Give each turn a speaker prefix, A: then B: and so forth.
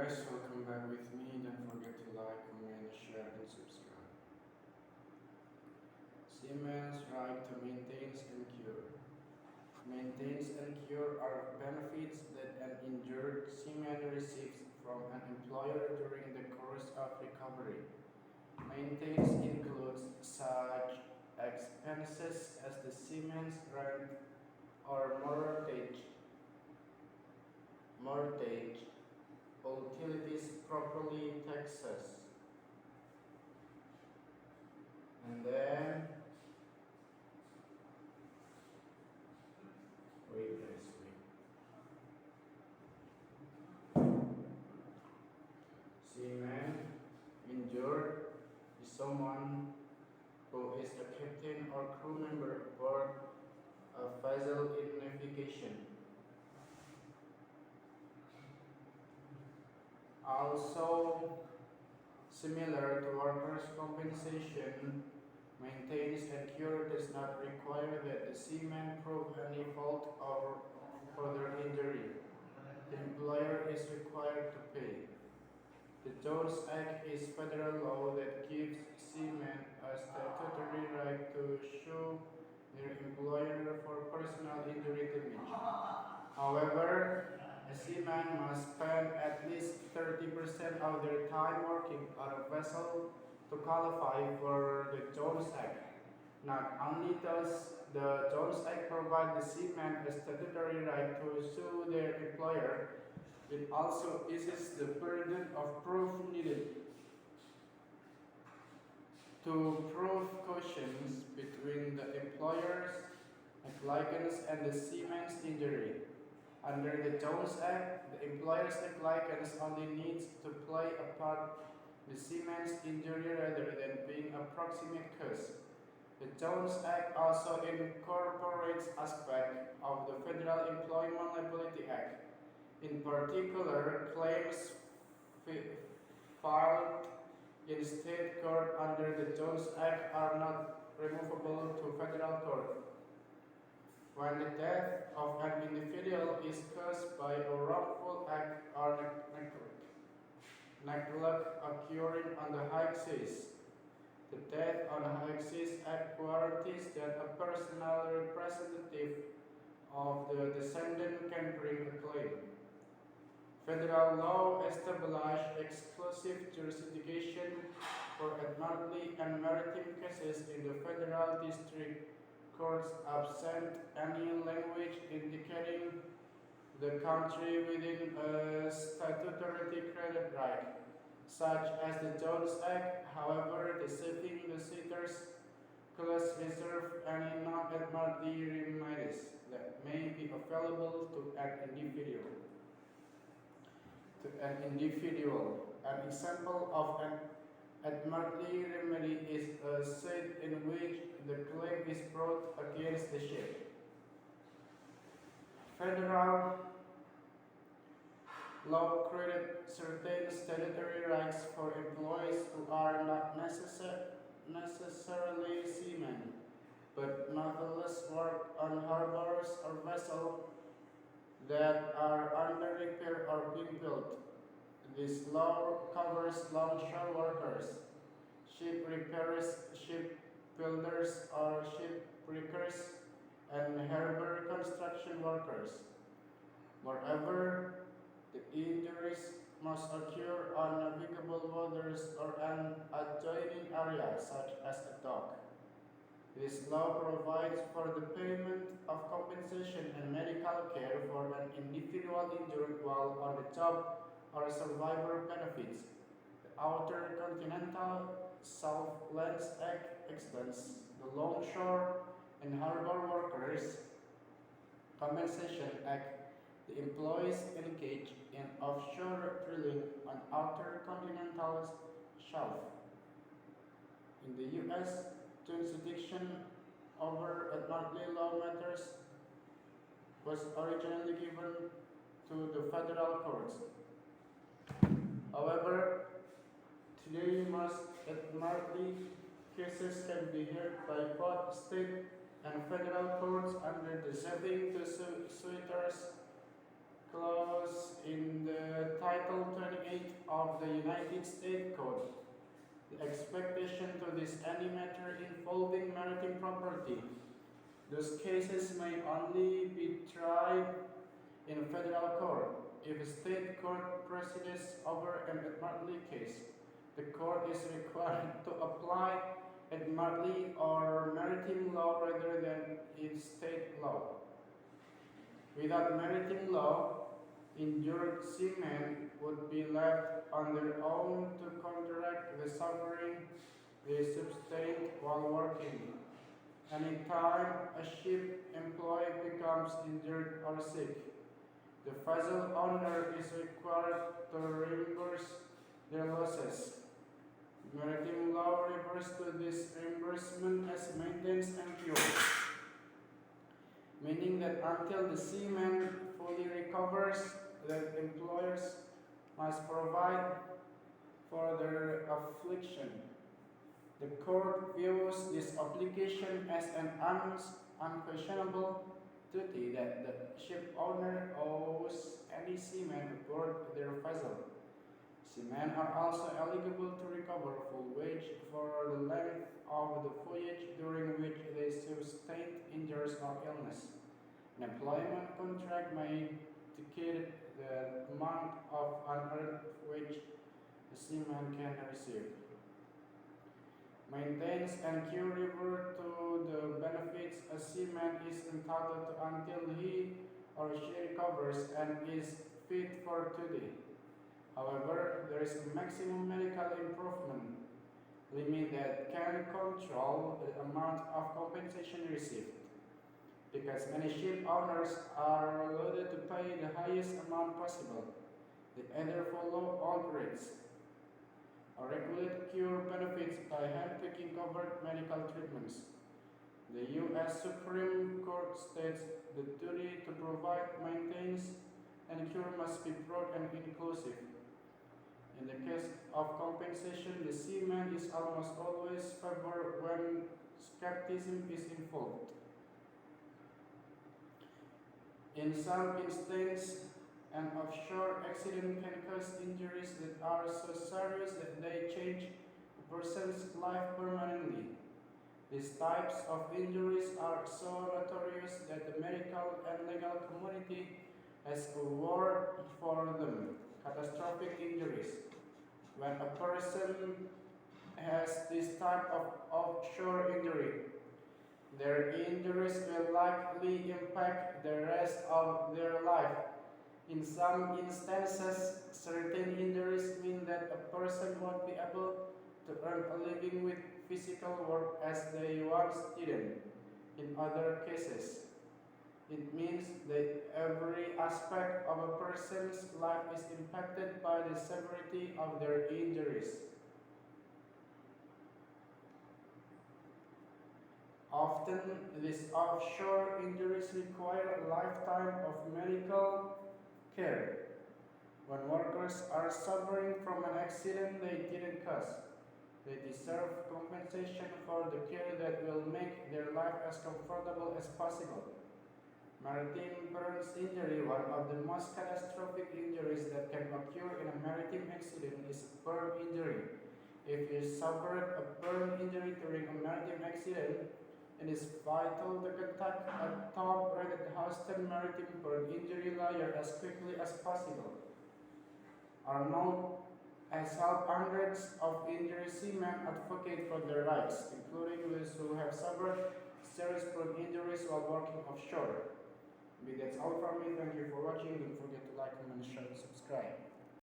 A: guys, welcome back with me. Don't forget to like, comment, share, and subscribe. Seamen's right to maintenance and cure. Maintenance and cure are benefits that an injured seaman receives from an employer during the course of recovery. Maintenance includes such expenses as the seaman's rent or mortgage, utilities, property, taxes, and then wait, guys, wait. Seaman injured is someone who is a captain or crew member aboard a vessel in navigation. Also, similar to workers' compensation, maintenance and cure does not require that the seaman prove any fault or further injury. The employer is required to pay. The Jones Act is federal law that gives seamen a statutory right to sue their employer for personal injury damage. However, a seaman must spend at least 30% of their time working on a vessel to qualify for the Jones Act. Not only does the Jones Act provide the seaman a statutory right to sue their employer, it also eases the burden of proof needed to prove cautions between the employer's negligence and the seaman's injury. Under the Jones Act, the employer's negligence only needs to play a part in the seaman's injury rather than being a proximate cause. The Jones Act also incorporates aspects of the Federal Employment Liability Act. In particular, claims filed in state court under the Jones Act are not removable to federal court. When the death of an individual is caused by a wrongful act or neglect occurring on the high seas, the Death on the High Seas Act guarantees that a personal representative of the descendant can bring a claim. Federal law establishes exclusive jurisdiction for admiralty and maritime cases in the federal district courts absent any language indicating the country within a statutory granted right, such as the Jones Act. However, the saving the suitors clause reserve any non-admiralty remedies that may be available to an individual. An example of an admiralty remedy is a suit in which the claim is brought against the ship. Federal law created certain statutory rights for employees who are not necessarily seamen, but nonetheless work on harbors or vessels that are under repair or being built. This law covers longshore workers, ship repairers, shipbuilders or shipbreakers, and harbor construction workers. Moreover, the injuries must occur on navigable waters or an adjoining area such as a dock. This law provides for the payment of compensation and medical care for an individual injured while on the job or survivor benefits. The Outer Continental Southlands Act extends the Longshore and Harbor Workers Compensation Act. The employees engaged in offshore drilling on outer continental shelf. In the U.S., jurisdiction over admiralty law matters was originally given to the federal courts. However, today most admiralty cases can be heard by both state and federal courts under the saving the suitors clause in the Title 28 of the United States Code. The expectation to this any matter involving maritime property. Those cases may only be tried in federal court. If a state court presides over an admiralty case, the court is required to apply admiralty or maritime law rather than its state law. Without maritime law, injured seamen would be left on their own to counteract the suffering they sustained while working. Anytime a ship employee becomes injured or sick, the vessel owner is required to reimburse their losses. Maritime law refers to this reimbursement as maintenance and cure, meaning that until the seaman fully recovers, the employers must provide for their affliction. The court views this obligation as an unquestionable duty that the ship owner owes any seaman aboard their vessel. Seamen are also eligible to recover full wage for the length of the voyage during which they sustained injuries or illness. An employment contract may dictate the amount of unearned wage a seaman can receive. Maintenance and cure refer to the benefits a seaman is entitled to until he or she recovers and is fit for duty. However, there is a maximum medical improvement limit that can control the amount of compensation received. Because many ship owners are allowed to pay the highest amount possible, they either follow old rates or regulate cure benefits by handpicking covered medical treatments. The U.S. Supreme Court states the duty to provide maintenance and cure must be broad and inclusive. In the case of compensation, the seaman is almost always favored when skepticism is involved. In some instances, an offshore accident can cause injuries that are so serious that they change a person's life permanently. These types of injuries are so notorious that the medical and legal community has a word for them: catastrophic injuries. When a person has this type of offshore injury, their injuries will likely impact the rest of their life. In some instances, certain injuries mean that a person won't be able to earn a living with physical work as they once did. In other cases, it means that every aspect of a person's life is impacted by the severity of their injuries. Often, these offshore injuries require a lifetime of medical care. When workers are suffering from an accident they didn't cause, they deserve compensation for the care that will make their life as comfortable as possible. Maritime burns injury, one of the most catastrophic injuries that can occur in a maritime accident, is a burn injury. If you suffered a burn injury during a maritime accident, it is vital to contact a top-rated Houston Maritime Burn Injury lawyer as quickly as possible. Arnold has helped hundreds of injured seamen advocate for their rights, including those who have suffered serious burn injuries while working offshore. That's all from me. Thank you for watching. Don't forget to like, comment, share, and subscribe.